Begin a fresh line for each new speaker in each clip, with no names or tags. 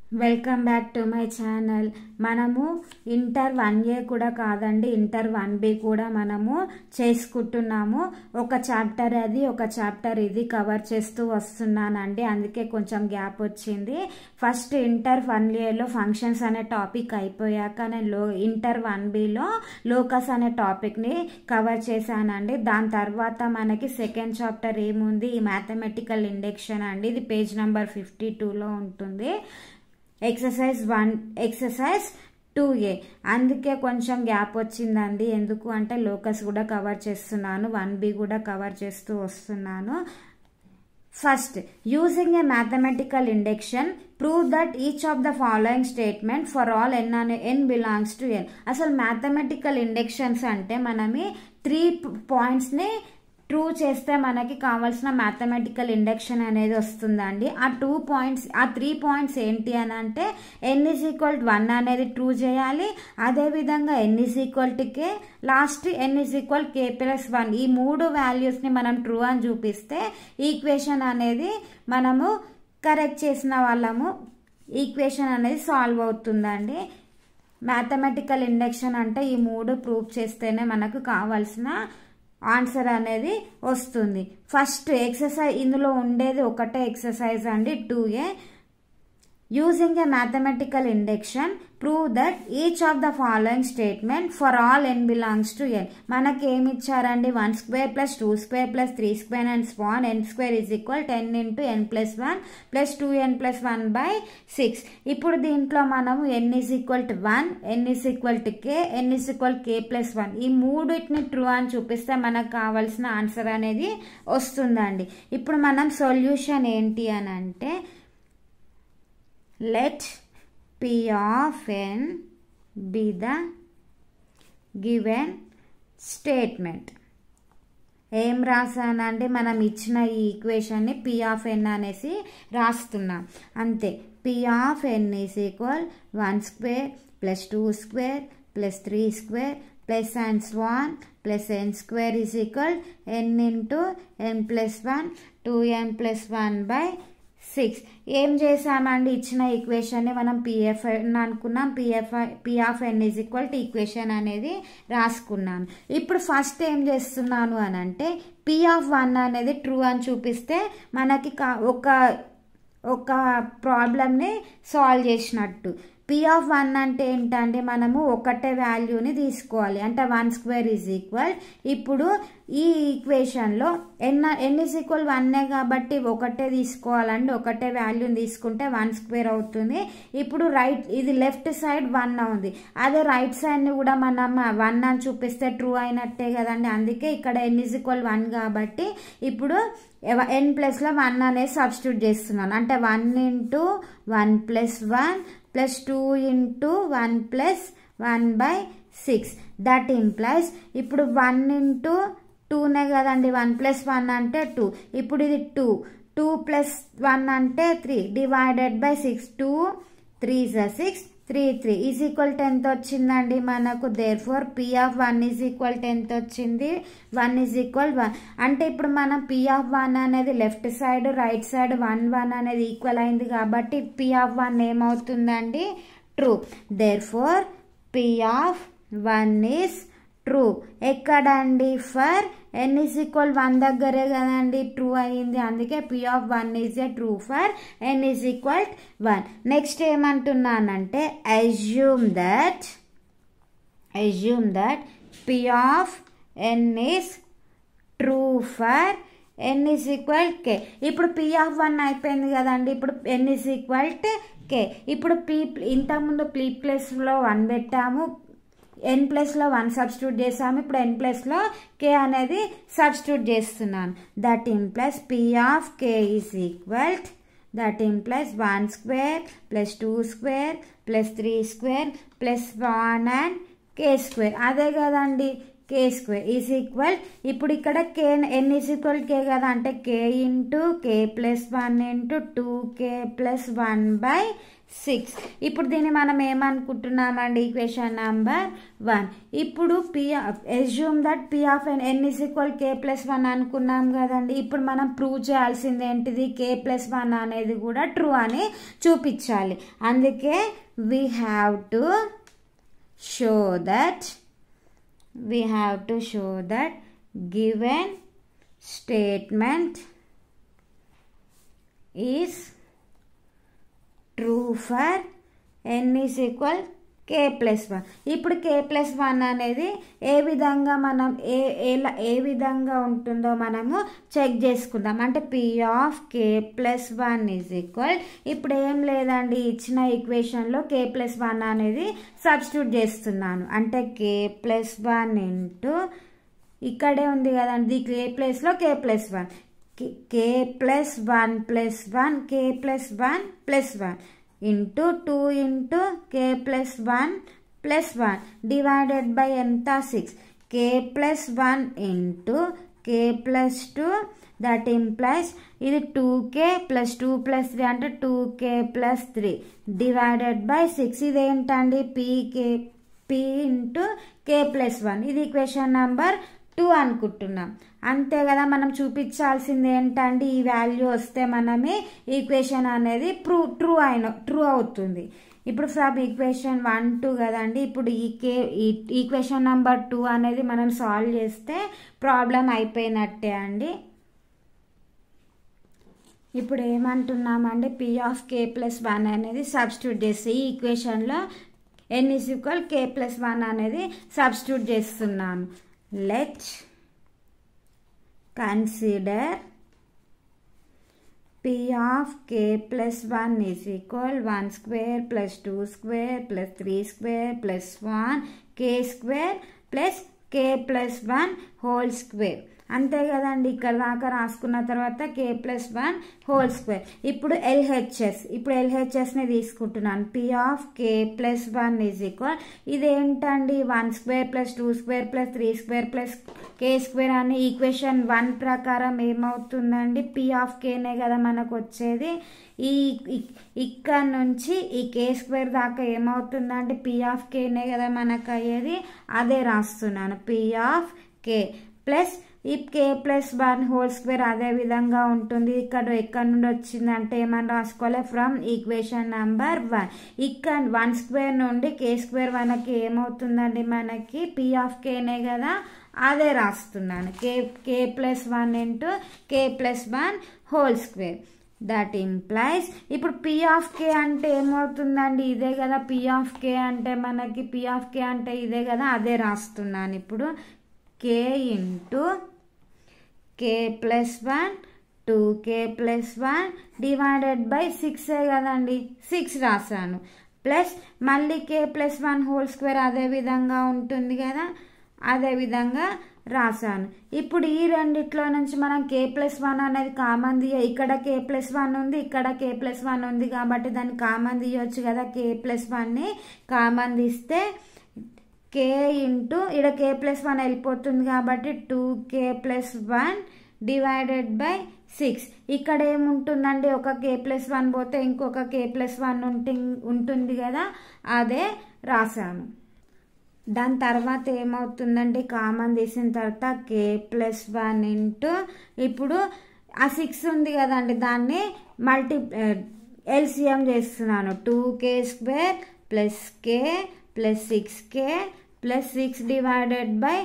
Welcome back to my channel. మనము inter 1A కూడా కాదండి, ఇంటర్ 1B కూడా మనము చేసుకుంటున్నాము. ఒక చాప్టర్ అది, ఒక చాప్టర్ ఇది కవర్ చేస్తూ వస్తున్నానండి. అందుకే కొంచెం గ్యాప్ వచ్చింది. ఫస్ట్ ఇంటర్ 1Aలో ఫంక్షన్స్ అనే టాపిక్ అయిపోయాక నేను ఇంటర్ 1Bలో లోకస్ అనే టాపిక్ని కవర్ చేశానండి. దాని తర్వాత మనకి సెకండ్ చాప్టర్ ఏముంది, ఈ మ్యాథమెటికల్ ఇండక్షన్ అండి. ఇది పేజ్ నెంబర్ 52లో ఉంటుంది. Exercise 2A. అందుకే కొంచెం గ్యాప్ వచ్చిందండి. ఎందుకు అంటే లోకస్ కూడా కవర్ చేస్తున్నాను, 1B కూడా కవర్ చేస్తూ వస్తున్నాను. First, using a mathematical induction prove that each of the following statement for all n belongs to n. అసలు మ్యాథమెటికల్ ఇండక్షన్స్ అంటే మనమి 3 పాయింట్స్ని ట్రూ చేస్తే మనకి కావాల్సిన మ్యాథమెటికల్ ఇండక్షన్ అనేది వస్తుందండి. ఆ 3 పాయింట్స్ ఏంటి అని అంటే n = 1 అనేది ట్రూ చేయాలి. అదేవిధంగా n = k, last n = k+1. ఈ 3 వాల్యూస్ని మనం ట్రూ అని చూపిస్తే ఈక్వేషన్ అనేది మనము కరెక్ట్ చేసిన వాళ్ళము, ఈక్వేషన్ అనేది సాల్వ్ అవుతుందండి. మ్యాథమెటికల్ ఇండక్షన్ అంటే ఈ 3 ప్రూవ్ చేస్తేనే మనకు కావాల్సిన ఆన్సర్ అనేది వస్తుంది. ఫస్ట్ ఎక్సర్సైజ్, ఇందులో ఉండేది ఒకటే ఎక్సర్సైజ్ అండి, 2A. Using a mathematical induction prove that each of the following statement for all n belongs to n. మనకి ఏమి ఇచ్చారండి, 1² + 2² + 3² and so on. n² = 10 × n + 1 + 2n + 1/6. ఇప్పుడు దీంట్లో మనము n = 1, n = k, n = k+1 ఈ మూడింటిని ట్రూ అని చూపిస్తే మనకు కావాల్సిన ఆన్సర్ అనేది వస్తుందండి. ఇప్పుడు మనం సొల్యూషన్ ఏంటి అని అంటే, let P of n be the given statement. ఏం రాసానంటే మనం ఇచ్చిన ఈ ఈక్వేషన్ని P of n అనేసి రాస్తున్నాం అంతే. P of n = 1² + 2² + 3² + and so on + n² = n × n + 1 2n + 1/6. ఏం చేసామండి, ఇచ్చిన ఈక్వేషన్ని మనం PFN అనుకున్నాం. P of n = ఈక్వేషన్ అనేది రాసుకున్నాం. ఇప్పుడు ఫస్ట్ ఏం చేస్తున్నాను అని అంటే, P of 1 అనేది ట్రూ అని చూపిస్తే మనకి ఒక ప్రాబ్లమ్ని సాల్వ్ చేసినట్టు. P of 1 అంటే ఏంటంటే మనము ఒకటే వాల్యూని తీసుకోవాలి, అంటే 1² ఇప్పుడు ఈ ఈక్వేషన్లో n = 1 కాబట్టి ఒకటే తీసుకోవాలండి. ఒకటే వాల్యూని తీసుకుంటే 1² అవుతుంది. ఇప్పుడు ఇది లెఫ్ట్ సైడ్ 1 ఉంది, అదే రైట్ సైడ్ని కూడా మనం 1 అని చూపిస్తే ట్రూ అయినట్టే కదండి. అందుకే ఇక్కడ n = 1 కాబట్టి ఇప్పుడు n ప్లస్లో 1 అనేది సబ్స్టిట్యూట్ చేస్తున్నాను, అంటే 1 × 1 + 1 + 2 × 1 + 1/6. దట్ ఇంప్లైస్ ఇప్పుడు 1 × 2నే కదండి, 1 + 1 అంటే 2. ఇప్పుడు ఇది 2 + 1 అంటే 3 /6. 2 3s 6 3 3 = ఎంత వచ్చిందండి మనకు. దేర్ఫోర్ P of 1 = ఎంత వచ్చింది, 1 = 1. అంటే ఇప్పుడు మనం P of 1 అనేది లెఫ్ట్ సైడ్ రైట్ సైడ్ 1 1 అనేది ఈక్వల్ అయింది కాబట్టి P of 1 ఏమవుతుందండి, true. Therefore P of 1 is true. ఎక్కడండి, ఫర్ n = 1 దగ్గరే కదండి ట్రూ అయింది. అందుకే P of 1 is a true for n = 1. Next ఏమంటున్నానంటే, assume that P of n is true for n = k. ఇప్పుడు P of 1 అయిపోయింది కదండి. ఇప్పుడు n = k. ఇప్పుడు ఇంతకుముందు P ప్లేస్లో 1 పెట్టాము, n ప్లస్లో 1 సబ్స్టిట్యూట్ చేసాము. ఇప్పుడు n ప్లస్లో k అనేది సబ్స్టిట్యూట్ చేస్తున్నాను. That implies P of k = that implies 1² + 2² + 3² + 1 and k². అదే కదండి, కే స్క్వేర్ ఈజ్ ఈక్వల్, ఇప్పుడు ఇక్కడ కే ఎన్ ఈజ్ ఈక్వల్ కే కదా, అంటే K into K plus 1 into 2k plus 1/6. ఇప్పుడు దీన్ని మనం ఏమనుకుంటున్నామండి, ఈక్వేషన్ నెంబర్ 1. ఇప్పుడు assume that P of N is equal K plus 1 అనుకున్నాం కదండి. ఇప్పుడు మనం ప్రూవ్ చేయాల్సింది ఏంటిది, కే ప్లస్ 1 అనేది కూడా ట్రూ అని చూపించాలి. అందుకే we have to show that given statement is true for n is equal k plus 1. ఇప్పుడు k plus 1 అనేది ఏ విధంగా మనం ఏ విధంగా ఉంటుందో మనము చెక్ చేసుకుందాం. అంటే p of k plus 1 is equal, ఇప్పుడు ఏం లేదండి, ఇచ్చిన ఈక్వేషన్లో k plus 1 అనేది సబ్స్టిట్యూట్ చేస్తున్నాను. అంటే k plus 1 ఇంటూ ఇక్కడే ఉంది కదండి, k ప్లేస్లో k plus 1, k plus 1 plus 1, k plus 1 plus 1 into 2 into k plus 1 plus 1 divided by ఎంత 6, k plus 1 into k plus 2, that implies ఇది 2k plus 2 plus 3 అంటే 2k plus 3 divided by 6. ఇది ఏంటండి, p into k plus 1. ఇది equation number 2 అనుకుంటున్నాం. అంతే కదా, మనం చూపించాల్సింది ఏంటంటే ఈ వాల్యూ వస్తే మనమే ఈక్వేషన్ అనేది ట్రూ అవుతుంది. ఇప్పుడు ఫ్రమ్ ఈక్వేషన్ 1 2 కదండి, ఇప్పుడు ఈక్వేషన్ నెంబర్ 2 అనేది మనం సాల్వ్ చేస్తే ప్రాబ్లం అయిపోయినట్టే అండి. ఇప్పుడు ఏమంటున్నామంటే p ఆఫ్ k ప్లస్ 1 అనేది సబ్స్టిట్యూట్ చేస్తే ఈ ఈక్వేషన్లో n is equal k plus 1 అనేది సబ్స్టిట్యూట్ చేస్తున్నాను. Let's consider p of k plus 1 is equal 1 square plus 2 square plus 3 square plus 1 k square plus k plus 1 whole square. అంతే కదండి, ఇక్కడ దాకా రాసుకున్న తర్వాత k plus 1 whole square. ఇప్పుడు LHSని తీసుకుంటున్నాను. p of k plus 1 is equal, ఇదేంటండి 1 square plus 2 square plus 3 square plus k square అని ఈక్వేషన్ 1 ప్రకారం ఏమవుతుందండి, p ఆఫ్ kనే కదా మనకు వచ్చేది. ఇక్కడ నుంచి ఈ k స్క్వేర్ దాకా ఏమవుతుందంటే p ఆఫ్ kనే కదా మనకు అయ్యేది, అదే రాస్తున్నాను. p ఆఫ్ k ప్లస్ ఈ k ప్లస్ 1 హోల్ స్క్వేర్ అదే విధంగా ఉంటుంది. ఇక్కడ ఎక్కడి నుండి వచ్చిందంటే ఏమని రాసుకోవాలి, ఫ్రమ్ ఈక్వేషన్ నెంబర్ 1. ఇక్కడ 1 స్క్వేర్ నుండి k స్క్వేర్ మనకి ఏమవుతుందండి, మనకి p ఆఫ్ kనే కదా, అదే రాస్తున్నాను. k plus 1 into k plus 1 whole square. That implies ఇప్పుడు p ఆఫ్ k అంటే ఏమవుతుందండి, ఇదే కదా p ఆఫ్ k అంటే మనకి, p ఆఫ్ k అంటే ఇదే కదా, అదే రాస్తున్నాను. ఇప్పుడు k into k plus 1 2k plus 1 divided by 6 కదండి, 6 రాశాను. ప్లస్ మళ్ళీ k ప్లస్ 1 హోల్ స్క్వేర్ అదే విధంగా ఉంటుంది కదా, అదే విధంగా రాశాను. ఇప్పుడు ఈ రెండిట్లో నుంచి మనం k ప్లస్ 1 అనేది కామన్ ఇక్కడ k ప్లస్ 1 ఉంది, ఇక్కడ k ప్లస్ 1 ఉంది కాబట్టి దాన్ని కామన్ తీయొచ్చు కదా. k ప్లస్ 1ని కామన్ తీస్తే k ఇంటూ ఇక్కడ k ప్లస్ 1 వెళ్ళిపోతుంది కాబట్టి 2k ప్లస్ 1 డివైడెడ్ బై 6. ఇక్కడ ఏముంటుందండి, ఒక k ప్లస్ 1 పోతే ఇంకొక k ప్లస్ 1 ఉంటుంది కదా, అదే రాశాను. దాని తర్వాత ఏమవుతుందండి, కామన్ తీసిన తర్వాత k ప్లస్ 1 ఇంటూ ఇప్పుడు ఆ 6 ఉంది కదండి, దాన్ని ఎల్సిఎం చేస్తున్నాను. 2k square plus k plus 6k plus 6 divided by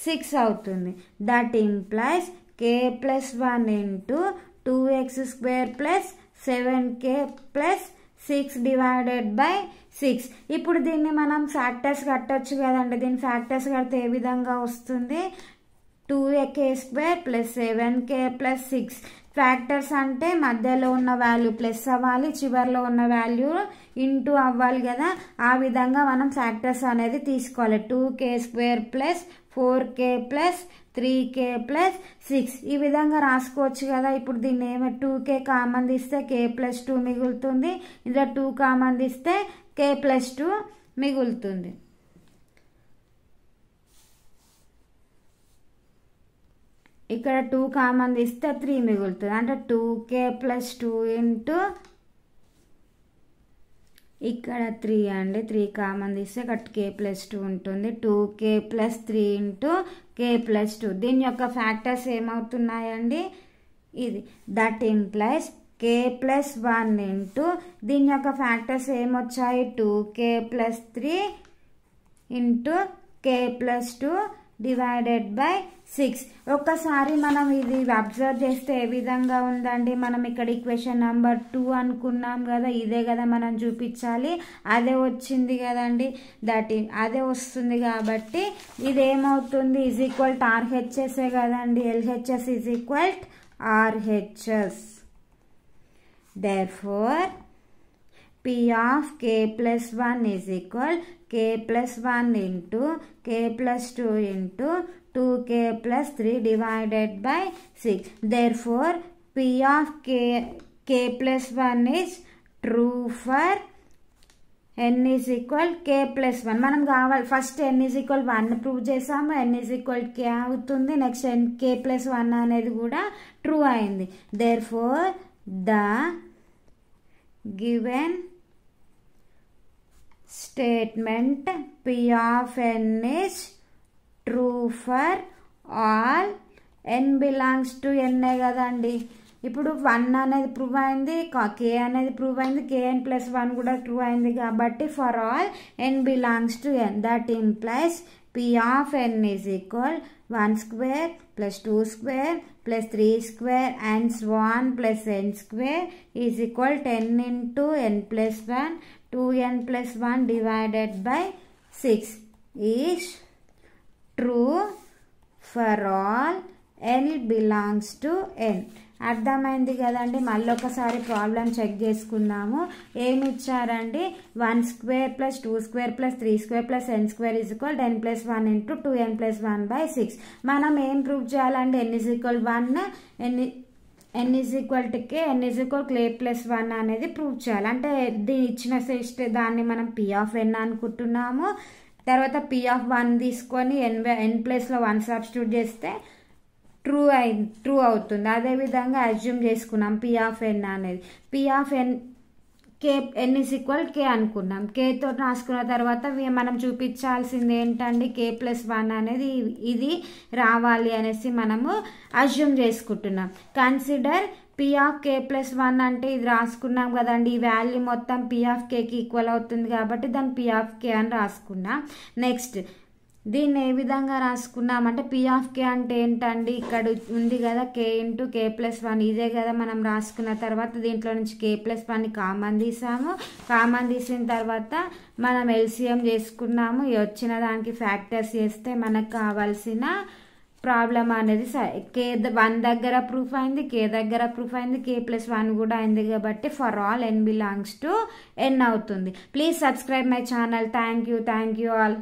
6 అవుతుంది. That implies k plus 1 into 2x square plus 7k plus 6 divided by 6. ఇప్పుడు దీన్ని మనం ఫ్యాక్టర్స్ కట్టొచ్చు కదండి. దీన్ని ఫ్యాక్టర్స్ కడితే ఏ విధంగా వస్తుంది, 2k square plus 7k plus 6. Factors అంటే మధ్యలో ఉన్న వాల్యూ ప్లస్ అవ్వాలి, చివరిలో ఉన్న వాల్యూ ఇంటూ అవ్వాలి కదా, ఆ విధంగా మనం ఫ్యాక్టర్స్ అనేది తీసుకోవాలి. 2k square plus 4k plus 3k plus 6 ఈ విధంగా రాసుకోవచ్చు కదా. ఇప్పుడు దీన్ని ఏమో 2k కామన్ తీస్తే k ప్లస్ 2 మిగులుతుంది, ఇందులో 2 కామన్ తీస్తే k ప్లస్ 2 మిగులుతుంది. ఇక్కడ 2 కామన్ తీస్తే 3 మిగులుతుంది, అంటే 2k + 2 ఇంటూ ఇక్కడ 3 అండి, 3 కామన్ తీస్తే ఇక్కడ k + 2 ఉంటుంది, 2k + 3 ఇంటూ k + 2. దీని యొక్క ఫ్యాక్టర్స్ ఏమవుతున్నాయండి, ఇది దట్ ఇంప్లైస్ k + 1 ఇంటూ దీని యొక్క ఫ్యాక్టర్స్ ఏమొచ్చాయి 2k + 3 into k + 2 divided by 6. ఒక్కసారి మనం ఇది అబ్జర్వ్ చేస్తే ఏ విధంగా ఉందండి, మనం ఇక్కడ ఈక్వేషన్ నెంబర్ 2 అనుకున్నాం కదా, ఇదే కదా మనం చూపించాలి, అదే వచ్చింది కదండి, అదే వస్తుంది కాబట్టి ఇది ఏమవుతుంది ఈజ్ ఈక్వల్ టు RHS కదండి, LHS is equal RHS. Therefore P of k + 1 is equal k + 1 into k + 2 into 2k + 3 divided by 6. Therefore P of k + 1 is true for n is equal k + 1. మనం కావాలి first n is equal 1 prove చేసాము, n is equal k అవుతుంది, next k + 1 అనేది కూడా true అయింది. Therefore the given statement P of n is true for all n belongs to n కదండి. ఇప్పుడు 1 అనేది ప్రూవ్ అయింది, k అనేది ప్రూవ్ అయింది, kn + 1 కూడా ట్రూ అయింది కాబట్టి for all n belongs to n. That implies P of n is equal 1² + 2² + 3² and so on plus n² is equal 10 into n + 1 2n + 1 divided by 6 is true for all n belongs to n. అర్థమైంది కదండి. మళ్ళీ ఒకసారి problem check చేసుకుందాము. ఏమి ఇచ్చారండి, 1² + 2² + 3² + n² is equal 10 + 1 into 2n + 1 by 6. మనం ఏం prove చేయాలండి, n is equal 1 n is equal to k, n is equal k + 1 అనేది ప్రూవ్ చేయాలి. అంటే దీని ఇచ్చిన దాన్ని మనం P of n అనుకుంటున్నాము. తర్వాత P of 1 తీసుకొని n ప్లేస్లో 1 సబ్స్టిట్యూట్ చేస్తే ట్రూ అవుతుంది. అదేవిధంగా అజ్యూమ్ చేసుకున్నాం P of n అనేది, P of n n is equal k అనుకున్నాం, kతో రాసుకున్న తర్వాత మనం చూపించాల్సింది ఏంటండి, k + 1 అనేది ఇది రావాలి అనేసి మనము అజ్యూమ్ చేసుకుంటున్నాం. కన్సిడర్ P of k + 1 అంటే ఇది రాసుకున్నాం కదండి, ఈ వాల్యూ మొత్తం P of kకి ఈక్వల్ అవుతుంది కాబట్టి దాన్ని P of k అని రాసుకున్నాం. నెక్స్ట్ దీన్ని ఏ విధంగా రాసుకున్నామంటే P of k అంటే ఏంటండి, ఇక్కడ ఉంది కదా k ఇంటూ k + 1, ఇదే కదా మనం రాసుకున్న తర్వాత దీంట్లో నుంచి k + 1ని కామన్ తీసాము. కామన్ తీసిన తర్వాత మనం LCM చేసుకున్నాము, వచ్చిన దానికి ఫ్యాక్టర్స్ చేస్తే మనకు కావాల్సిన ప్రాబ్లం అనేది k 1 దగ్గర ప్రూఫ్ అయింది, k దగ్గర ప్రూఫ్ అయింది, k + 1 కూడా అయింది కాబట్టి for all n belongs to n అవుతుంది. Please subscribe my channel. Thank you all.